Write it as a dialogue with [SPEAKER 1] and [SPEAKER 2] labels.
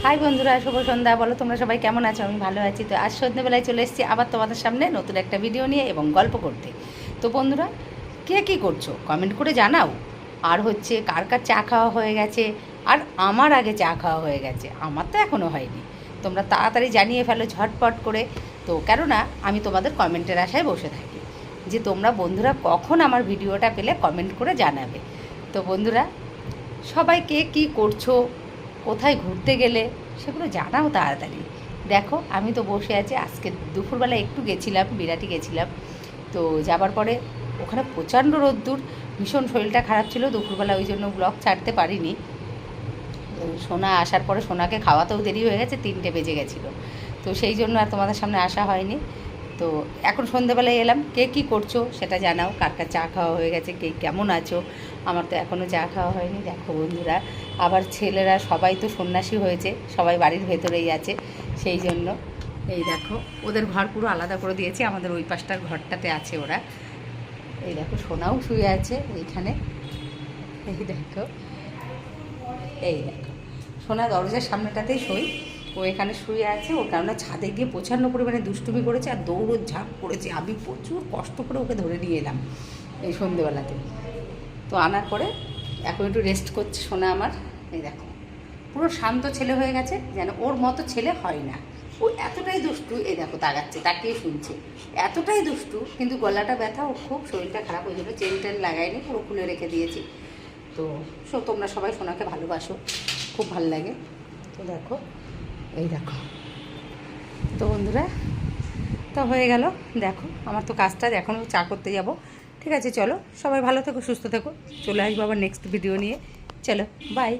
[SPEAKER 1] High বন্ধুরা, শুভ সন্ধ্যা। বলো তোমরা সবাই কেমন আছো? আমি ভালো আছি। তো আজ সন্ধ্যেবেলায় চলে এসেছি আবার তোমাদের সামনে নতুন একটা ভিডিও নিয়ে এবং গল্প করতে। তো বন্ধুরা, কে কী করছো কমেন্ট করে জানাও। আর হচ্ছে কার কার চা খাওয়া হয়ে গেছে, আর আমার আগে চা খাওয়া হয়ে গেছে, আমার তো এখনও হয়নি। তোমরা তাড়াতাড়ি জানিয়ে ফেলো ঝটপট করে। তো কেননা আমি তোমাদের কমেন্টের আশায় বসে থাকি যে তোমরা বন্ধুরা কখন আমার ভিডিওটা পেলে কমেন্ট করে জানাবে। তো বন্ধুরা, সবাই কে কী করছো, কোথায় ঘুরতে গেলে সেগুলো জানাও তাড়াতাড়ি। দেখো আমি তো বসে আছি, আজকে দুপুরবেলা একটু গেছিলাম, বিরাটি গেছিলাম। তো যাবার পরে ওখানে প্রচণ্ড রোদ্দুর, ভীষণ শরীরটা খারাপ ছিল দুপুরবেলা, ওই জন্য ব্লগ ছাড়তে পারিনি। সোনা আসার পরে সোনাকে খাওয়াতেও দেরি হয়ে গেছে, 3টে বেজে গেছিলো। তো সেই জন্য আর তোমাদের সামনে আসা হয়নি। তো এখন সন্ধেবেলায় এলাম, কে কী করছো সেটা জানাও, কার কার চা খাওয়া হয়ে গেছে, কে কেমন আছো। আমার তো এখনও চা খাওয়া হয়নি। দেখো বন্ধুরা, আবার ছেলেরা সবাই তো সন্ন্যাসী হয়েছে, সবাই বাড়ির ভেতরেই আছে, সেই জন্য এই দেখো ওদের ঘর পুরো আলাদা করে দিয়েছি, আমাদের ওই পাশটার ঘরটাতে আছে ওরা। এই দেখো সোনাও শুয়ে আছে এইখানে, এই দেখো, এই দেখো সোনা দরজার সামনেটাতেই শোই, ও এখানে শুয়ে আছে। ওর কারণে ছাদে গিয়ে প্রচণ্ড পরিমাণে দুষ্টুমি করেছে আর দৌড় ঝাঁপ করেছে। আমি প্রচুর কষ্ট করে ওকে ধরে নিয়ে এলাম এই সন্ধেবেলাতে। তো আনার পরে এখন একটু রেস্ট করছে সোনা আমার। এই দেখো পুরো শান্ত ছেলে হয়ে গেছে, যেন ওর মতো ছেলে হয় না। ও এতটাই দুষ্টু, এই দেখো তাকাচ্ছে, তাকিয়ে শুনছে, এতটাই দুষ্টু। কিন্তু গলাটা ব্যথা, ও খুব শরীরটা খারাপ, ওই জন্য চেন টেন লাগাইনি, পুরো খুলে রেখে দিয়েছি। তো তোমরা সবাই সোনাকে ভালোবাসো, খুব ভালো লাগে। তো দেখো, এই দেখো। তো বন্ধুরা, তো হয়ে গেল। দেখো আমার তো কাজটা এখনও চা করতে যাব। ঠিক আছে, চলো সবাই ভালো থেকো, সুস্থ থেকো। চলে আসবো আবার নেক্সট ভিডিও নিয়ে। চলো বাই।